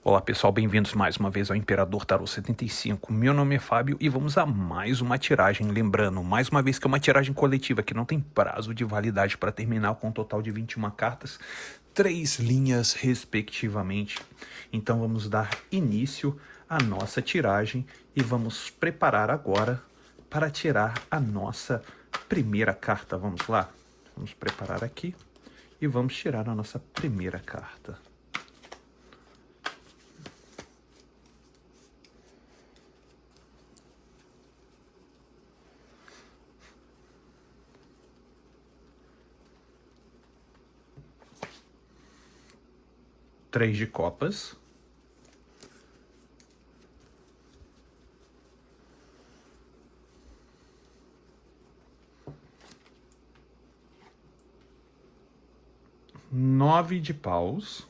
Olá pessoal, bem-vindos mais uma vez ao Imperador Tarot 75. Meu nome é Fábio e vamos a mais uma tiragem. Lembrando, mais uma vez que é uma tiragem coletiva que não tem prazo de validade para terminar, com um total de 21 cartas, 3 linhas respectivamente. Então vamos dar início à nossa tiragem e vamos preparar agora para tirar a nossa primeira carta. Vamos lá? Vamos preparar aqui e vamos tirar a nossa primeira carta. Três de copas. Nove de paus.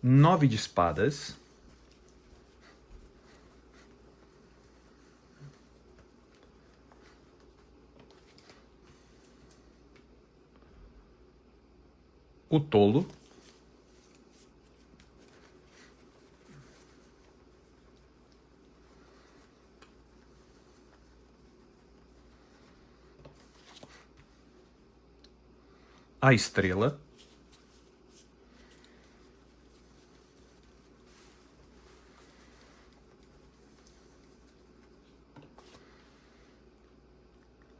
Nove de espadas. O tolo. A estrela.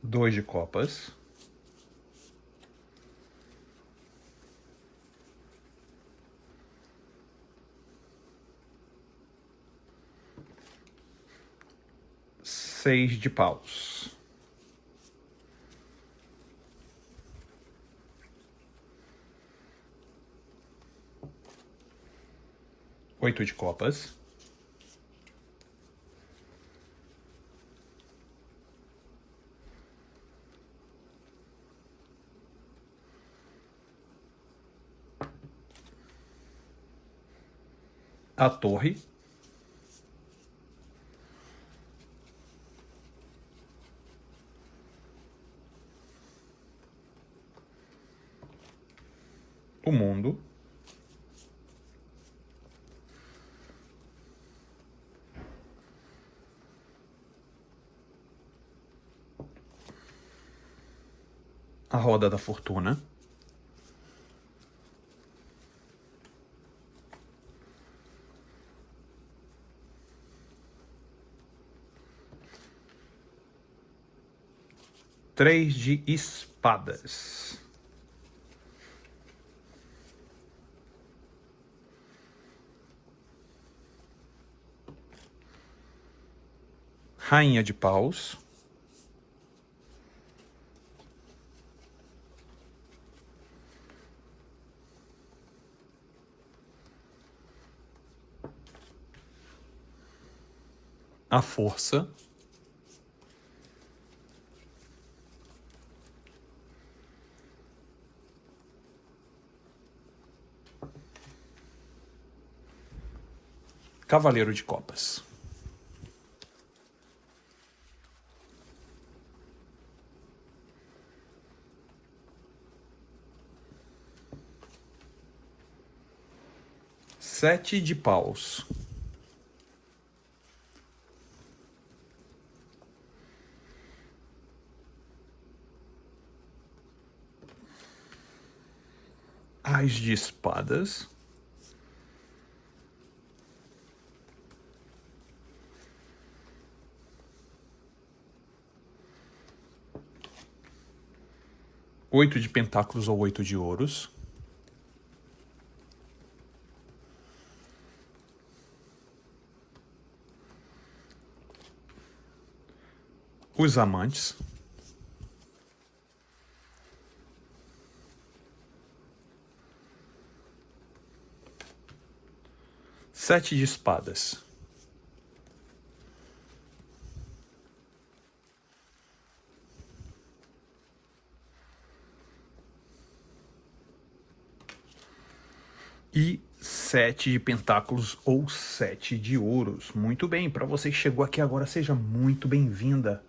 Dois de copas. Seis de paus. Oito de copas. A torre. O mundo. A roda da fortuna. Três de espadas. Rainha de paus. A força. Cavaleiro de copas. Sete de paus. Ás de espadas. Oito de pentáculos ou oito de ouros. Os amantes. Sete de espadas. E sete de pentáculos ou sete de ouros. Muito bem, para você que chegou aqui agora, seja muito bem-vinda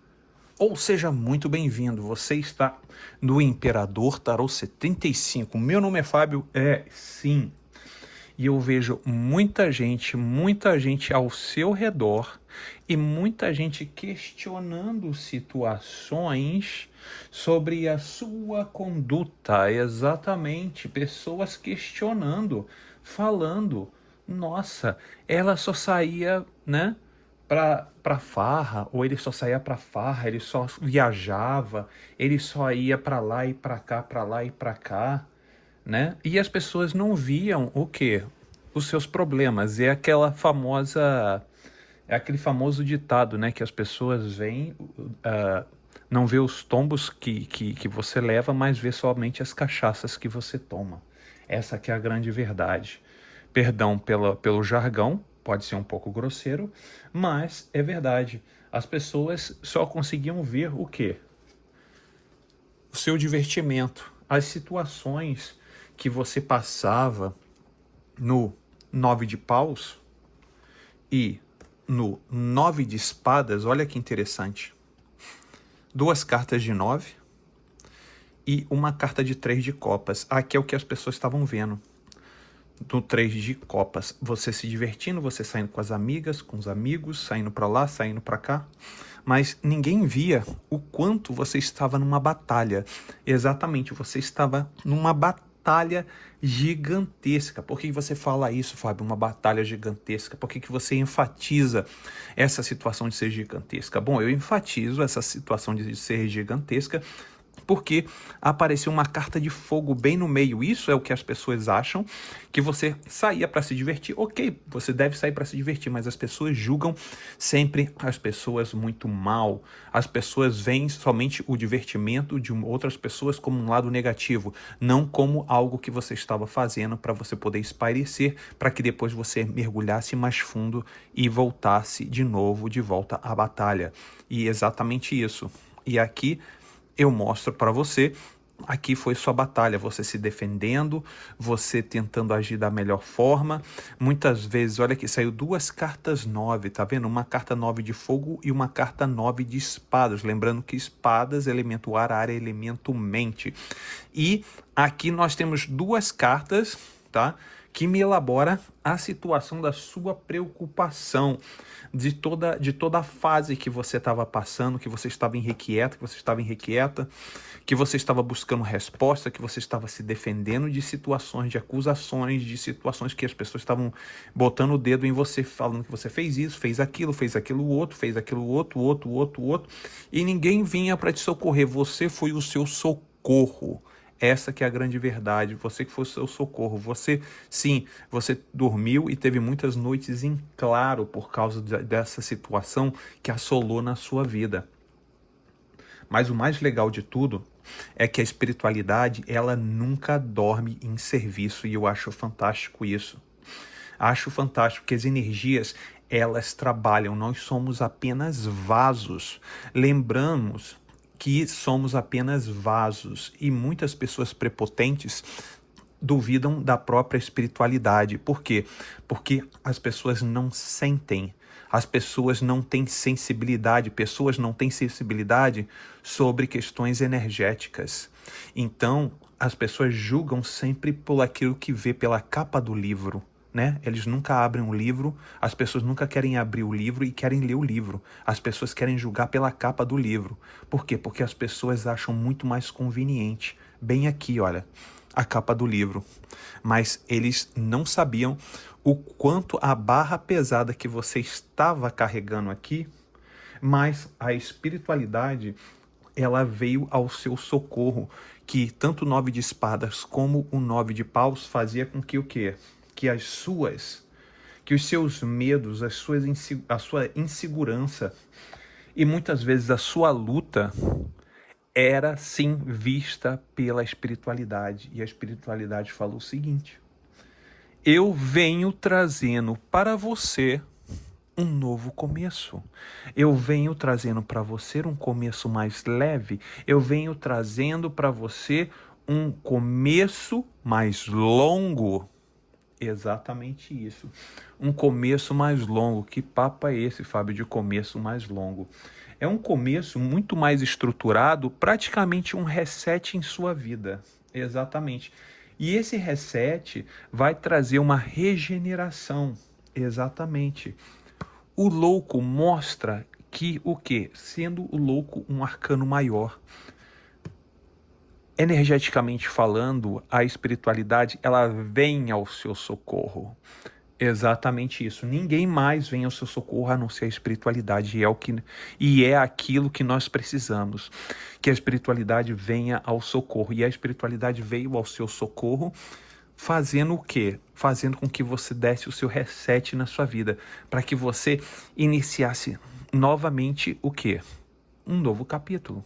Ou seja muito bem-vindo, você está no Imperador Tarô 75. Meu nome é Fábio, sim. E eu vejo muita gente ao seu redor e muita gente questionando situações sobre a sua conduta. Exatamente, pessoas questionando, falando, nossa, ela só saía, né? Pra farra, ou ele só saía pra farra, ele só viajava, ele só ia pra lá e pra cá, pra lá e pra cá, né? E as pessoas não viam o quê? Os seus problemas. É aquele famoso ditado, né? Que as pessoas veem, não vê os tombos que você leva, mas vê somente as cachaças que você toma. Essa que é a grande verdade. Perdão pelo jargão, pode ser um pouco grosseiro, mas é verdade. As pessoas só conseguiam ver o quê? O seu divertimento, as situações que você passava no 9 de paus e no 9 de espadas. Olha que interessante. Duas cartas de 9 e uma carta de 3 de copas. Aqui é o que as pessoas estavam vendo. No 3 de copas, você se divertindo, você saindo com as amigas, com os amigos, saindo para lá, saindo para cá, mas ninguém via o quanto você estava numa batalha. Exatamente, você estava numa batalha gigantesca. Por que você fala isso, Fábio? Uma batalha gigantesca. Por que você enfatiza essa situação de ser gigantesca? Bom, eu enfatizo essa situação de ser gigantesca porque apareceu uma carta de fogo bem no meio. Isso é o que as pessoas acham, que você saía para se divertir. Ok, você deve sair para se divertir, mas as pessoas julgam sempre as pessoas muito mal. As pessoas veem somente o divertimento de outras pessoas como um lado negativo, não como algo que você estava fazendo para você poder espairecer, para que depois você mergulhasse mais fundo e voltasse de novo de volta à batalha. E exatamente isso. E aqui eu mostro para você, aqui foi sua batalha, você se defendendo, você tentando agir da melhor forma. Muitas vezes, olha aqui, saiu duas cartas 9, tá vendo? Uma carta 9 de fogo e uma carta 9 de espadas. Lembrando que espadas, elemento ar, ar é elemento mente. E aqui nós temos duas cartas, tá? Que me elabora a situação da sua preocupação, de toda a fase que você estava passando, que você estava irrequieta, que você estava buscando resposta, que você estava se defendendo de situações, de acusações, de situações que as pessoas estavam botando o dedo em você, falando que você fez isso, fez aquilo outro, outro, e ninguém vinha para te socorrer. Você foi o seu socorro. Essa que é a grande verdade, você que foi o seu socorro. Você, sim, você dormiu e teve muitas noites em claro por causa dessa situação que assolou na sua vida. Mas o mais legal de tudo é que a espiritualidade, ela nunca dorme em serviço, e eu acho fantástico isso. Acho fantástico que as energias, elas trabalham, nós somos apenas vasos. Lembramos que somos apenas vasos, e muitas pessoas prepotentes duvidam da própria espiritualidade. Por quê? Porque as pessoas não sentem, as pessoas não têm sensibilidade, pessoas não têm sensibilidade sobre questões energéticas. Então, as pessoas julgam sempre por aquilo que vê pela capa do livro, né? Eles nunca abrem um livro, as pessoas nunca querem abrir o livro e querem ler o livro. As pessoas querem julgar pela capa do livro. Por quê? Porque as pessoas acham muito mais conveniente. Bem aqui, olha, a capa do livro. Mas eles não sabiam o quanto a barra pesada que você estava carregando aqui, mas a espiritualidade, ela veio ao seu socorro, que tanto o 9 de espadas como o 9 de paus fazia com que o quê? Que os seus medos, a sua insegurança e muitas vezes a sua luta era sim vista pela espiritualidade. E a espiritualidade falou o seguinte: eu venho trazendo para você um novo começo. Eu venho trazendo para você um começo mais leve. Eu venho trazendo para você um começo mais longo. Exatamente isso. Um começo mais longo. Que papo é esse, Fábio, de começo mais longo? É um começo muito mais estruturado, praticamente um reset em sua vida. Exatamente. E esse reset vai trazer uma regeneração. Exatamente. O louco mostra que o quê? Sendo o louco um arcano maior. Energeticamente falando, a espiritualidade, ela vem ao seu socorro. Exatamente isso. Ninguém mais vem ao seu socorro a não ser a espiritualidade. E é aquilo que nós precisamos. Que a espiritualidade venha ao socorro. E a espiritualidade veio ao seu socorro fazendo o quê? Fazendo com que você desse o seu reset na sua vida. Para que você iniciasse novamente o quê? Um novo capítulo.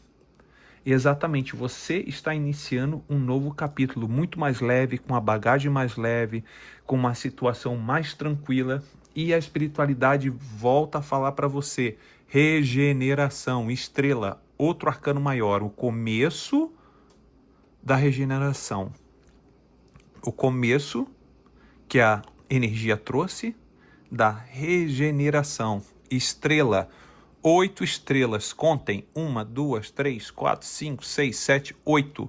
Exatamente, você está iniciando um novo capítulo muito mais leve, com a bagagem mais leve, com uma situação mais tranquila, e a espiritualidade volta a falar para você: regeneração, estrela, outro arcano maior, o começo da regeneração. O começo que a energia trouxe da regeneração, estrela. 8 estrelas, contem, 1, 2, 3, 4, 5, 6, 7, 8.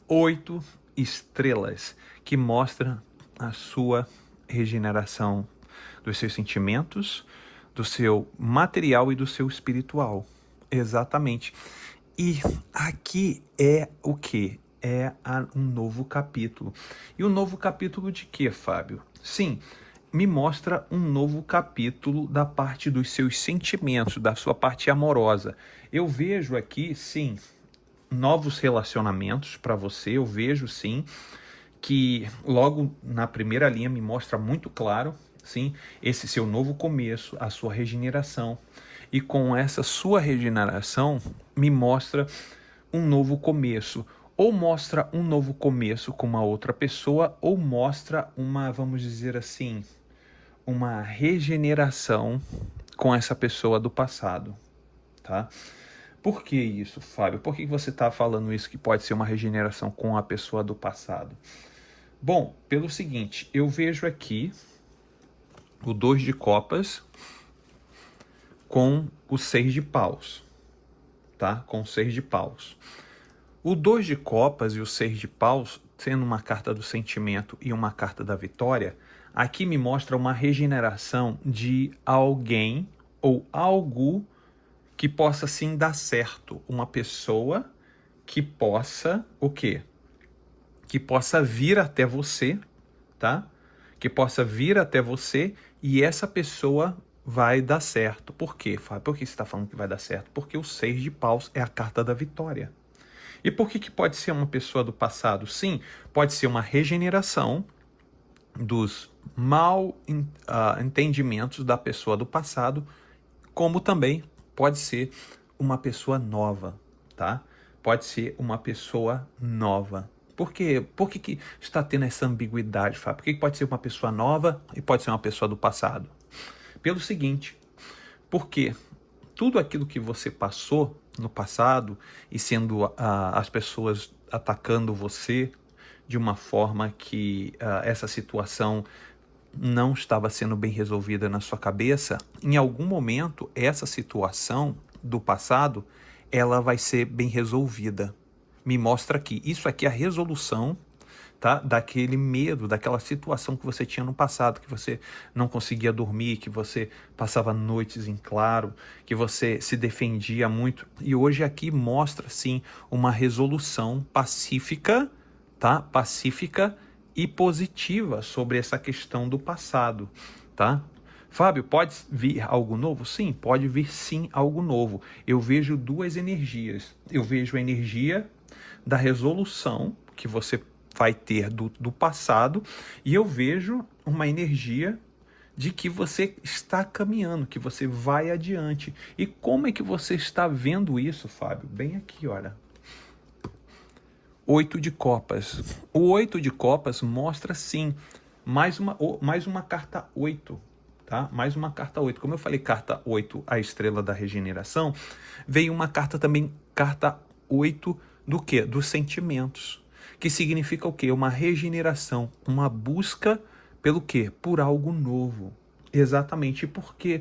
8 estrelas que mostram a sua regeneração dos seus sentimentos, do seu material e do seu espiritual. Exatamente. E aqui é o quê? É um novo capítulo. E um novo capítulo de quê, Fábio? Sim, me mostra um novo capítulo da parte dos seus sentimentos, da sua parte amorosa. Eu vejo aqui, sim, novos relacionamentos para você. Eu vejo, sim, que logo na primeira linha me mostra muito claro, sim, esse seu novo começo, a sua regeneração. E com essa sua regeneração, me mostra um novo começo. Ou mostra um novo começo com uma outra pessoa, ou mostra uma, vamos dizer assim, uma regeneração com essa pessoa do passado, tá? Por que isso, Fábio? Por que você está falando isso que pode ser uma regeneração com a pessoa do passado? Bom, pelo seguinte, eu vejo aqui o 2 de copas com o 6 de paus, tá? Com o 6 de paus. O 2 de copas e o 6 de paus, sendo uma carta do sentimento e uma carta da vitória, aqui me mostra uma regeneração de alguém ou algo que possa sim dar certo. Uma pessoa que possa, o quê? Que possa vir até você, tá? Que possa vir até você e essa pessoa vai dar certo. Por quê, Fábio? Por que você está falando que vai dar certo? Porque o 6 de paus é a carta da vitória. E por que pode ser uma pessoa do passado? Sim, pode ser uma regeneração dos mal entendimentos da pessoa do passado, como também pode ser uma pessoa nova, tá? Pode ser uma pessoa nova. Por quê? Por que está tendo essa ambiguidade, Fábio? Por que pode ser uma pessoa nova e pode ser uma pessoa do passado? Pelo seguinte, porque tudo aquilo que você passou no passado e sendo as pessoas atacando você de uma forma que essa situação não estava sendo bem resolvida na sua cabeça, em algum momento essa situação do passado ela vai ser bem resolvida. Me mostra aqui, isso aqui é a resolução, tá? Daquele medo, daquela situação que você tinha no passado, que você não conseguia dormir, que você passava noites em claro, que você se defendia muito. E hoje aqui mostra, sim, uma resolução pacífica, tá? Pacífica e positiva sobre essa questão do passado, tá? Fábio, pode vir algo novo? Sim, pode vir sim algo novo. Eu vejo duas energias. Eu vejo a energia da resolução que você vai ter do passado, e eu vejo uma energia de que você está caminhando, que você vai adiante. E como é que você está vendo isso, Fábio? Bem aqui, olha. 8 de copas. O 8 de copas mostra, sim, mais uma carta 8, tá? Mais uma carta 8. Como eu falei, carta 8, a estrela da regeneração, veio uma carta também, carta 8 do quê? Dos sentimentos. Que significa o quê? Uma regeneração, uma busca Pelo quê? Por algo novo. Exatamente. E por que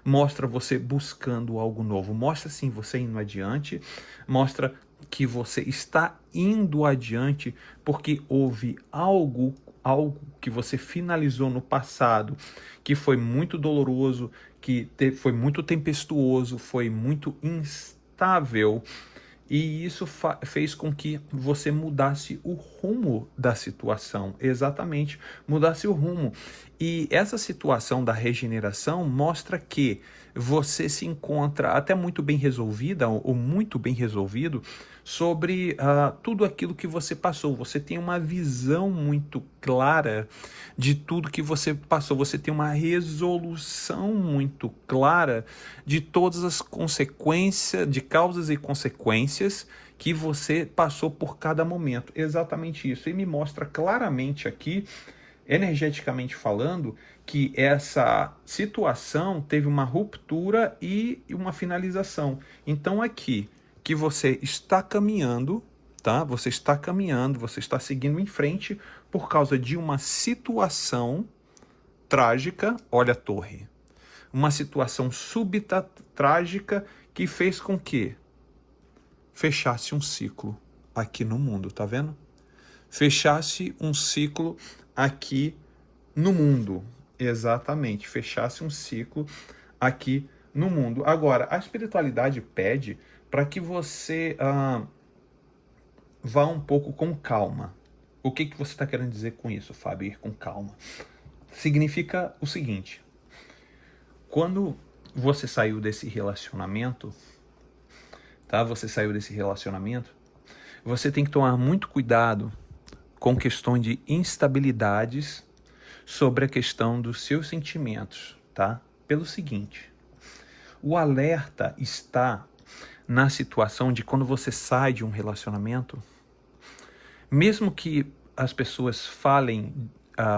mostra você buscando algo novo? Mostra sim você indo adiante, mostra que você está indo adiante porque houve algo que você finalizou no passado, que foi muito doloroso, que foi muito tempestuoso, foi muito instável, e isso fez com que você mudasse o rumo da situação, exatamente, mudasse o rumo. E essa situação da regeneração mostra que você se encontra até muito bem resolvida, ou muito bem resolvido, sobre tudo aquilo que você passou. Você tem uma visão muito clara de tudo que você passou. Você tem uma resolução muito clara de todas as consequências, de causas e consequências que você passou por cada momento. Exatamente isso. E me mostra claramente aqui, energeticamente falando, que essa situação teve uma ruptura e uma finalização. Então aqui, que você está caminhando, tá? Você está caminhando, você está seguindo em frente por causa de uma situação trágica. Olha a torre. Uma situação súbita, trágica, que fez com que fechasse um ciclo aqui no mundo, tá vendo? Fechasse um ciclo aqui no mundo. Exatamente, fechasse um ciclo aqui no mundo. Agora, a espiritualidade pede para que você vá um pouco com calma. O que você está querendo dizer com isso, Fábio? Ir com calma. Significa o seguinte: quando você saiu desse relacionamento, tá? Você saiu desse relacionamento, você tem que tomar muito cuidado com questões de instabilidades sobre a questão dos seus sentimentos, tá? Pelo seguinte, o alerta está na situação de quando você sai de um relacionamento, mesmo que as pessoas falem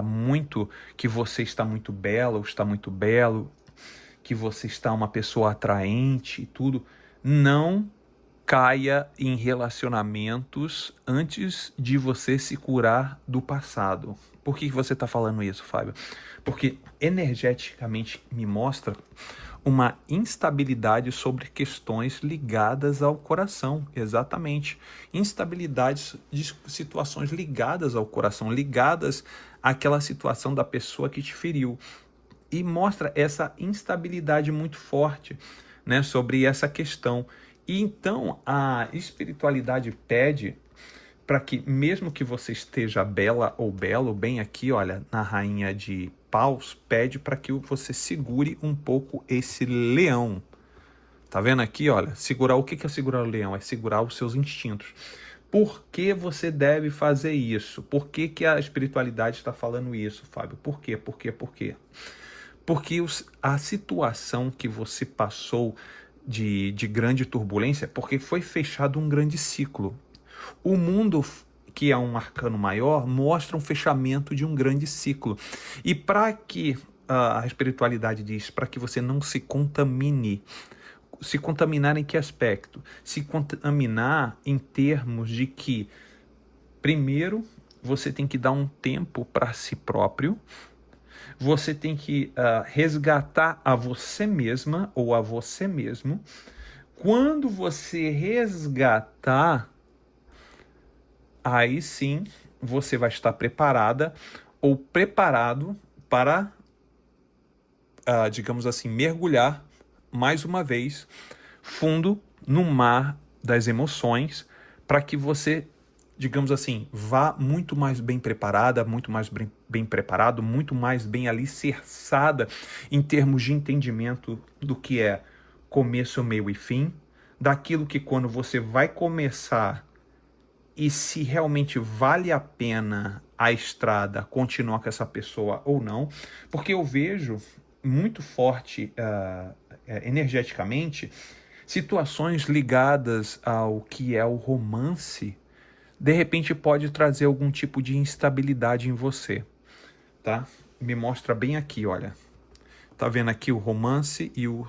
muito que você está muito bela ou está muito belo, que você está uma pessoa atraente e tudo, não caia em relacionamentos antes de você se curar do passado. Por que você está falando isso, Fábio? Porque energeticamente me mostra uma instabilidade sobre questões ligadas ao coração, exatamente. Instabilidades de situações ligadas ao coração, ligadas àquela situação da pessoa que te feriu. E mostra essa instabilidade muito forte, né, sobre essa questão. E então a espiritualidade pede para que, mesmo que você esteja bela ou belo, bem aqui, olha, na rainha de paus, pede para que você segure um pouco esse leão. Tá vendo aqui, olha, segurar, o que é segurar o leão? É segurar os seus instintos. Por que você deve fazer isso? Por que a espiritualidade está falando isso, Fábio? Por quê? Por quê? Por quê? Porque a situação que você passou de grande turbulência, porque foi fechado um grande ciclo. O mundo, que é um arcano maior, mostra um fechamento de um grande ciclo. E para que a espiritualidade diz, para que você não se contamine. Se contaminar em que aspecto? Se contaminar em termos de que, primeiro, você tem que dar um tempo para si próprio, você tem que resgatar a você mesma ou a você mesmo. Quando você resgatar, aí sim você vai estar preparada ou preparado para, digamos assim, mergulhar mais uma vez fundo no mar das emoções, para que você, digamos assim, vá muito mais bem preparada, muito mais bem preparado, muito mais bem alicerçada em termos de entendimento do que é começo, meio e fim, daquilo que quando você vai começar e se realmente vale a pena a estrada continuar com essa pessoa ou não, porque eu vejo muito forte energeticamente situações ligadas ao que é o romance, de repente pode trazer algum tipo de instabilidade em você, tá? Me mostra bem aqui, olha. Tá vendo aqui o romance e o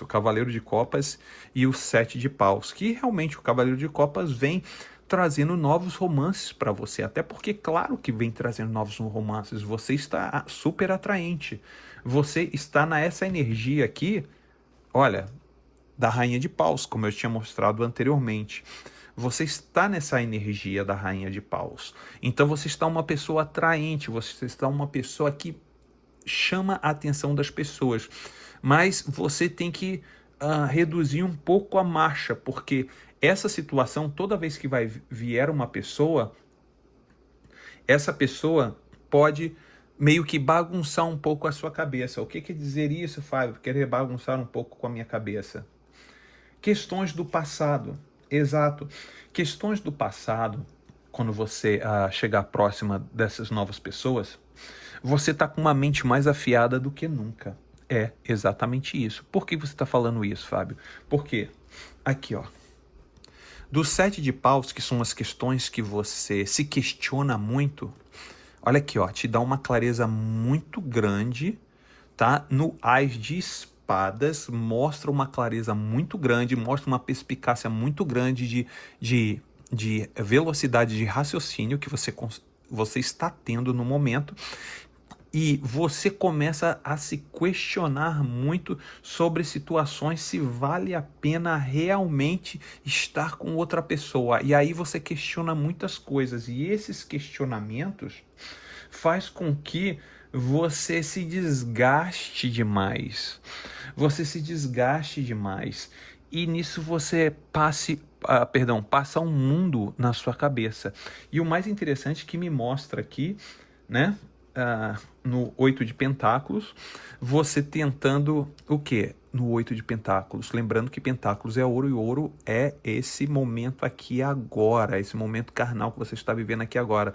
Cavaleiro de Copas e o 7 de Paus, que realmente o Cavaleiro de Copas vem trazendo novos romances para você, até porque, claro que vem trazendo novos romances, você está super atraente, você está nessa energia aqui, olha, da Rainha de Paus, como eu tinha mostrado anteriormente. Você está nessa energia da Rainha de Paus. Então você está uma pessoa atraente, você está uma pessoa que chama a atenção das pessoas. Mas você tem que reduzir um pouco a marcha, porque essa situação, toda vez que vier uma pessoa, essa pessoa pode meio que bagunçar um pouco a sua cabeça. O que quer dizer isso, Fábio? Querer bagunçar um pouco com a minha cabeça? Questões do passado, exato. Questões do passado, quando você chegar próxima dessas novas pessoas, você está com uma mente mais afiada do que nunca. É exatamente isso. Por que você está falando isso, Fábio? Porque aqui, ó, do 7 de paus, que são as questões que você se questiona muito, olha aqui, ó, te dá uma clareza muito grande, tá? No Ás de espadas, mostra uma clareza muito grande, mostra uma perspicácia muito grande de velocidade de raciocínio que você está tendo no momento. E você começa a se questionar muito sobre situações, se vale a pena realmente estar com outra pessoa. E aí você questiona muitas coisas. E esses questionamentos faz com que você se desgaste demais. Você se desgaste demais. E nisso você passa um mundo na sua cabeça. E o mais interessante que me mostra aqui, né? No 8 de pentáculos, você tentando o quê? No 8 de pentáculos, lembrando que pentáculos é ouro e ouro é esse momento aqui agora, esse momento carnal que você está vivendo aqui agora.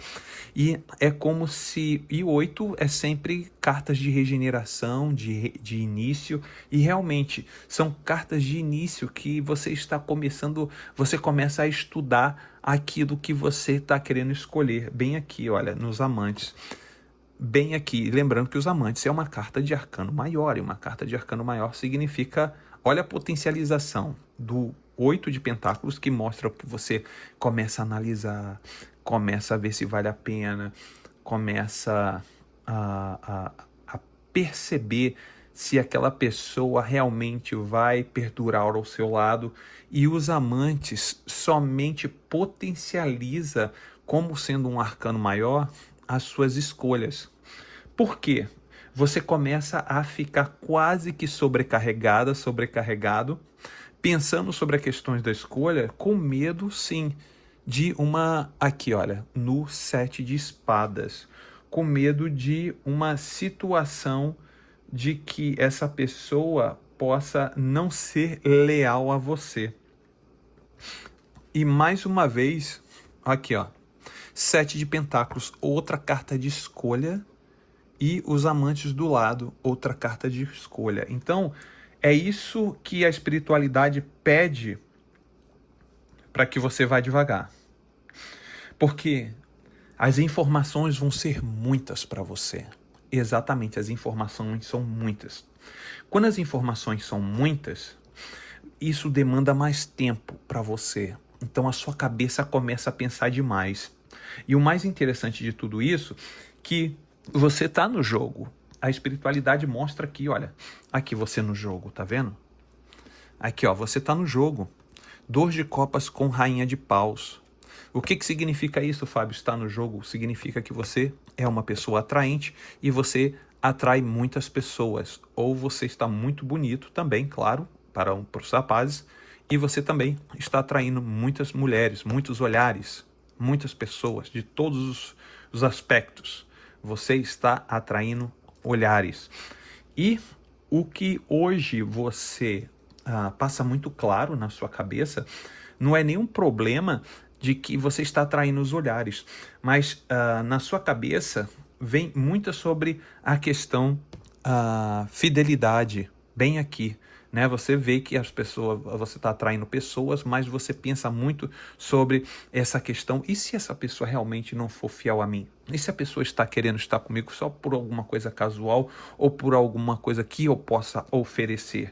E é como se... E o 8 é sempre cartas de regeneração, de início, e realmente são cartas de início que você está começando, você começa a estudar aquilo que você está querendo escolher, bem aqui, olha, nos amantes. Bem aqui, lembrando que os amantes é uma carta de arcano maior, e uma carta de arcano maior significa, olha a potencialização do 8 de pentáculos, que mostra que você começa a analisar, começa a ver se vale a pena, começa a perceber se aquela pessoa realmente vai perdurar ao seu lado, e os amantes somente potencializa, como sendo um arcano maior, as suas escolhas. Por quê? Você começa a ficar quase que sobrecarregado, pensando sobre as questões da escolha, com medo, sim, de aqui, olha, no 7 de espadas, com medo de uma situação de que essa pessoa possa não ser leal a você. E mais uma vez, aqui, ó, 7 de pentáculos, outra carta de escolha, e os amantes do lado, outra carta de escolha. Então, é isso que a espiritualidade pede para que você vá devagar. Porque as informações vão ser muitas para você. Exatamente, as informações são muitas. Quando as informações são muitas, isso demanda mais tempo para você. Então, a sua cabeça começa a pensar demais. E o mais interessante de tudo isso, que você está no jogo. A espiritualidade mostra aqui, olha, aqui você no jogo, tá vendo? Aqui, ó, você está no jogo. 2 de copas com rainha de paus. O que significa isso, Fábio? Estar no jogo significa que você é uma pessoa atraente e você atrai muitas pessoas. Ou você está muito bonito também, claro, para os rapazes, e você também está atraindo muitas mulheres, muitos olhares, muitas pessoas de todos os aspectos. Você está atraindo olhares. E o que hoje você passa muito claro na sua cabeça não é nenhum problema de que você está atraindo os olhares, mas na sua cabeça vem muito sobre a questão fidelidade, bem aqui. Né? Você vê que você está atraindo pessoas, mas você pensa muito sobre essa questão. E se essa pessoa realmente não for fiel a mim? E se a pessoa está querendo estar comigo só por alguma coisa casual ou por alguma coisa que eu possa oferecer?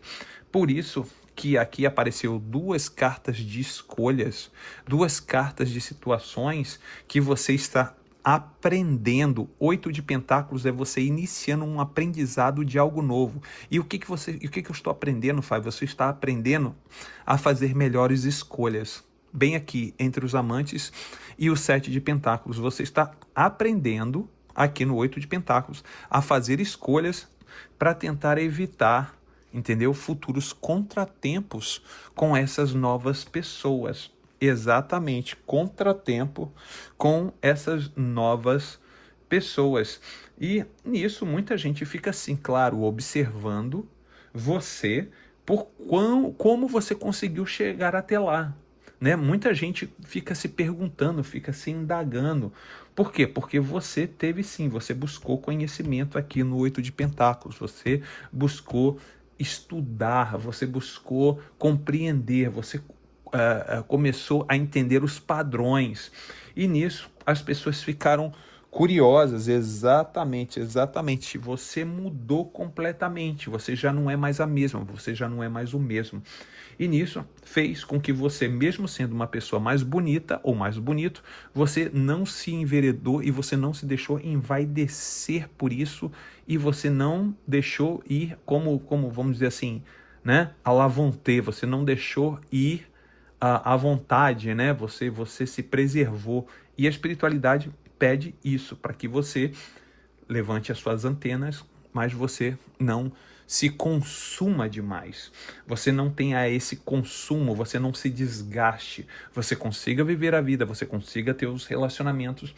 Por isso que aqui apareceu duas cartas de escolhas, duas cartas de situações que você está aprendendo. 8 de pentáculos é você iniciando um aprendizado de algo novo. E o que eu estou aprendendo, Fábio? Você está aprendendo a fazer melhores escolhas. Bem aqui, entre os amantes e o 7 de pentáculos, você está aprendendo, aqui no 8 de pentáculos, a fazer escolhas para tentar evitar, entendeu? Futuros contratempos com essas novas pessoas. Exatamente, contratempo com essas novas pessoas. E nisso muita gente fica assim, claro, observando você como você conseguiu chegar até lá. Né? Muita gente fica se perguntando, fica se indagando. Por quê? Porque você teve sim, você buscou conhecimento aqui no 8 de Pentáculos, você buscou estudar, você buscou compreender, você começou a entender os padrões. E nisso as pessoas ficaram curiosas, exatamente. Você mudou completamente, você já não é mais a mesma, você já não é mais o mesmo. E nisso fez com que você, mesmo sendo uma pessoa mais bonita ou mais bonito, você não se enveredou e você não se deixou envaidecer por isso e você não deixou ir como vamos dizer assim, né, à la vontade, você não deixou ir à vontade, né? Você se preservou. E a espiritualidade pede isso, para que você levante as suas antenas, mas você não se consuma demais. Você não tenha esse consumo, você não se desgaste. Você consiga viver a vida, você consiga ter os relacionamentos,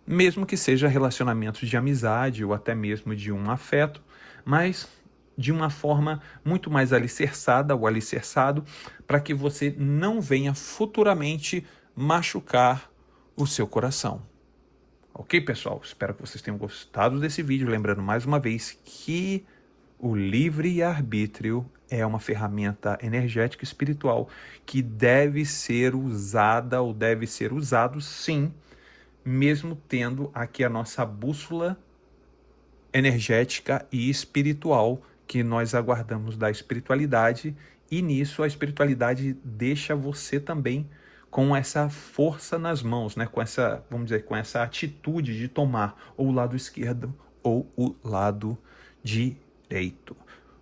mesmo que seja relacionamentos de amizade ou até mesmo de um afeto, mas de uma forma muito mais alicerçada ou alicerçado, para que você não venha futuramente machucar o seu coração. Ok, pessoal? Espero que vocês tenham gostado desse vídeo. Lembrando mais uma vez que o livre-arbítrio é uma ferramenta energética e espiritual que deve ser usada ou deve ser usado, sim, mesmo tendo aqui a nossa bússola energética e espiritual que nós aguardamos da espiritualidade, e nisso a espiritualidade deixa você também com essa força nas mãos, né? Com essa, vamos dizer, com essa atitude de tomar ou o lado esquerdo ou o lado direito.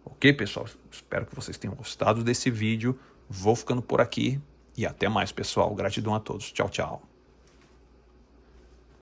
Ok, pessoal? Espero que vocês tenham gostado desse vídeo. Vou ficando por aqui e até mais, pessoal. Gratidão a todos. Tchau, tchau.